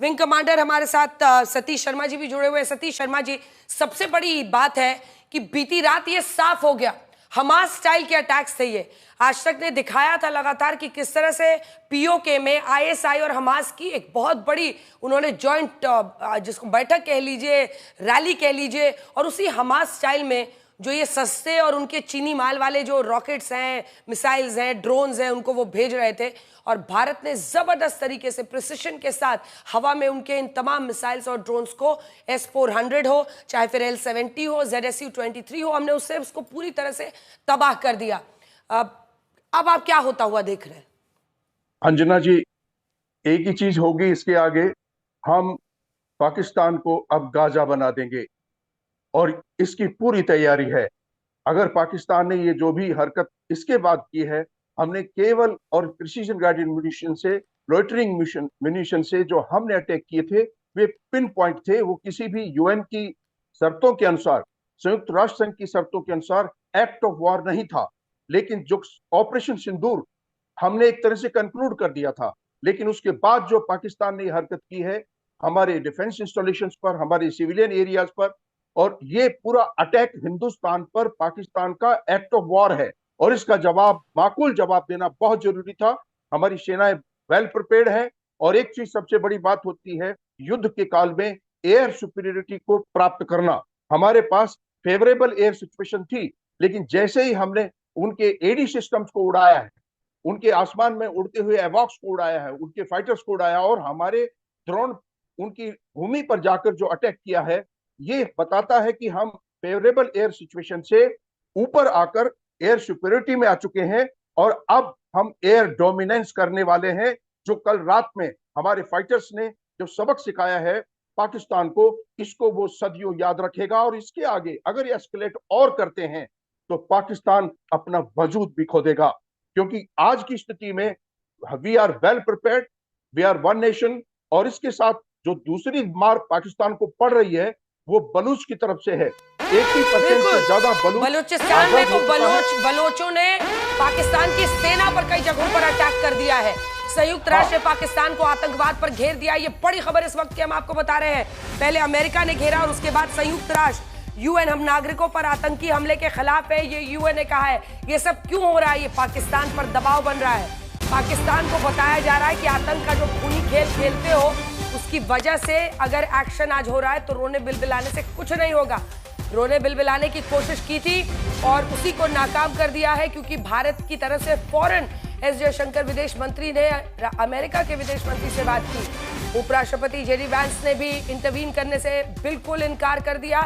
Wing commander हमारे साथ सतीश शर्मा जी भी जुड़े हुए हैं। सतीश शर्मा जी, सबसे बड़ी बात है कि बीती रात ये साफ हो गया, हमास स्टाइल के अटैक्स थे ये। आज तक ने दिखाया था लगातार कि किस तरह से पीओके में आईएसआई और हमास की एक बहुत बड़ी उन्होंने जॉइंट जिसको बैठक कह लीजिए, रैली कह लीजिए, और उसी हमास स्टाइल में जो ये सस्ते और उनके चीनी माल वाले जो रॉकेट्स हैं, मिसाइल्स हैं, ड्रोन्स हैं, उनको वो भेज रहे थे। और भारत ने जबरदस्त तरीके से प्रिसिशन के साथ हवा में उनके इन तमाम मिसाइल्स और ड्रोन्स को S-400 हो, चाहे फिर L-70 हो, ZSU-23 हो, हमने उससे उसको पूरी तरह से तबाह कर दिया। अब आप क्या होता हुआ देख रहे हैं? अंजना जी, एक ही चीज होगी इसके आगे, हम पाकिस्तान को अब गाजा बना देंगे और इसकी पूरी तैयारी है। अगर पाकिस्तान ने ये जो भी हरकत इसके बाद की है, हमने केवल और प्रिसीजन गाइडेड म्यूनिशन से, लोइटरिंग म्यूनिशन से जो हमने अटैक किए थे, वे पिन पॉइंट थे। वो किसी भी यूएन की शर्तों के अनुसार, संयुक्त राष्ट्र संघ की शर्तों के अनुसार एक्ट ऑफ वॉर नहीं था। लेकिन जो ऑपरेशन सिंदूर हमने एक तरह से कंक्लूड कर दिया था, लेकिन उसके बाद जो पाकिस्तान ने हरकत की है हमारे डिफेंस इंस्टॉलेशंस पर, हमारे सिविलियन एरियाज पर, और ये पूरा अटैक हिंदुस्तान पर पाकिस्तान का एक्ट ऑफ वॉर है और इसका जवाब, माकूल जवाब देना बहुत जरूरी था। हमारी सेनाएं वेल प्रिपेयर्ड है। और एक चीज सबसे बड़ी बात होती है युद्ध के काल में, एयर सुपीरियरिटी को प्राप्त करना। हमारे पास फेवरेबल एयर सिचुएशन थी, लेकिन जैसे ही हमने उनके एडी सिस्टम्स को उड़ाया है, उनके आसमान में उड़ते हुए एवॉक्स को उड़ाया है, उनके फाइटर्स को उड़ाया, और हमारे ड्रोन उनकी भूमि पर जाकर जो अटैक किया है, ये बताता है कि हम फेवरेबल एयर सिचुएशन से ऊपर आकर एयर सुपीरियरिटी में आ चुके हैं और अब हम एयर डोमिनेंस करने वाले हैं। जो कल रात में हमारे फाइटर्स ने जो सबक सिखाया है पाकिस्तान को, इसको वो सदियों याद रखेगा। और इसके आगे अगर ये एस्केलेट और करते हैं तो पाकिस्तान अपना वजूद भी खो देगा, क्योंकि आज की स्थिति में we are well prepared, we are one nation. और इसके साथ जो दूसरी मार पाकिस्तान को पड़ रही है वो बलूच की तरफ से है। 80% से ज्यादा बलूचिस्तान में तो बलोचों ने पाकिस्तान की सेना पर कई जगहों पर अटैक कर दिया है। संयुक्त राष्ट्र ने पाकिस्तान को आतंकवाद पर घेर दिया। ये बड़ी खबर इस वक्त की हम आपको बता रहे हैं। पहले अमेरिका ने घेरा और उसके बाद संयुक्त राष्ट्र यूएन हम नागरिकों पर आतंकी हमले के खिलाफ है, ये यूएन ने कहा है। ये सब क्यों हो रहा है? ये पाकिस्तान पर दबाव बन रहा है। पाकिस्तान को बताया जा रहा है कि आतंक का जो खूनी खेल खेलते हो, उसकी वजह से अगर एक्शन आज हो रहा है तो रोने बिलबिलाने से कुछ नहीं होगा। रोने बिलबिलाने की कोशिश की थी और उसी को नाकाम कर दिया है, क्योंकि भारत की तरफ से फौरन एस जयशंकर विदेश मंत्री ने अमेरिका के विदेश मंत्री से बात की। उपराष्ट्रपति जेडी वैंस ने भी इंटरवीन करने से बिल्कुल इनकार कर दिया।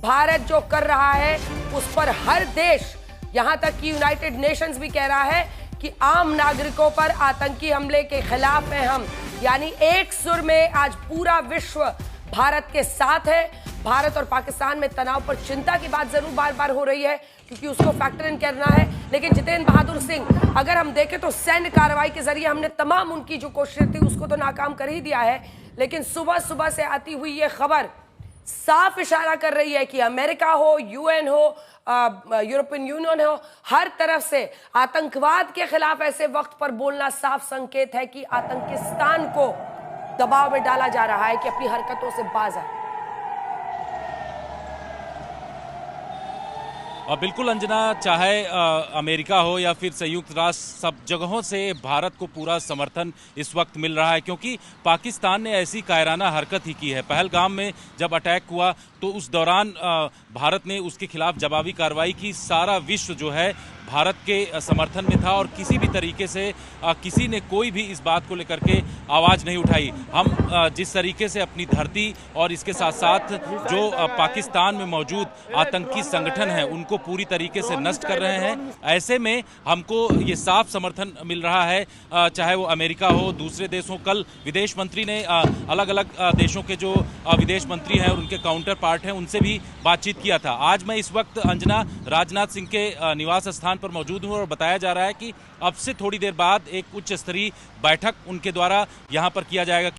भारत जो कर रहा है उस पर हर देश, यहां तक कि यूनाइटेड नेशंस भी कह रहा है कि आम नागरिकों पर आतंकी हमले के खिलाफ हैं हम। यानी एक सुर में आज पूरा विश्व भारत के साथ है। भारत और पाकिस्तान में तनाव पर चिंता की बात जरूर बार बार हो रही है, क्योंकि उसको फैक्टर इन करना है। लेकिन जितेंद्र बहादुर सिंह, अगर हम देखें तो सैन्य कार्रवाई के जरिए हमने तमाम उनकी जो कोशिशें थी उसको तो नाकाम कर ही दिया है। लेकिन सुबह सुबह से आती हुई ये खबर साफ इशारा कर रही है कि अमेरिका हो, यूएन हो, यूरोपियन यूनियन हो, हर तरफ से आतंकवाद के खिलाफ ऐसे वक्त पर बोलना साफ संकेत है कि आतंकिस्तान को दबाव में डाला जा रहा है कि अपनी हरकतों से बाज आए। और बिल्कुल अंजना, चाहे अमेरिका हो या फिर संयुक्त राष्ट्र, सब जगहों से भारत को पूरा समर्थन इस वक्त मिल रहा है, क्योंकि पाकिस्तान ने ऐसी कायराना हरकत ही की है। पहलगाम में जब अटैक हुआ तो उस दौरान भारत ने उसके खिलाफ जवाबी कार्रवाई की। सारा विश्व जो है भारत के समर्थन में था और किसी भी तरीके से किसी ने कोई भी इस बात को लेकर के आवाज़ नहीं उठाई। हम जिस तरीके से अपनी धरती और इसके साथ साथ जो पाकिस्तान में मौजूद आतंकी संगठन हैं उनको पूरी तरीके से नष्ट कर रहे हैं, ऐसे में हमको ये साफ समर्थन मिल रहा है, चाहे वो अमेरिका हो, दूसरे देश हो। कल विदेश मंत्री ने अलग अलग देशों के जो विदेश मंत्री हैं और उनके काउंटर पार्ट हैं उनसे भी बातचीत किया था। आज मैं इस वक्त अंजना राजनाथ सिंह के निवास स्थान पर मौजूद हूं और बताया जा रहा है कि अब से थोड़ी देर बाद एक उच्च स्तरीय बैठक उनके द्वारा यहां पर किया जाएगा।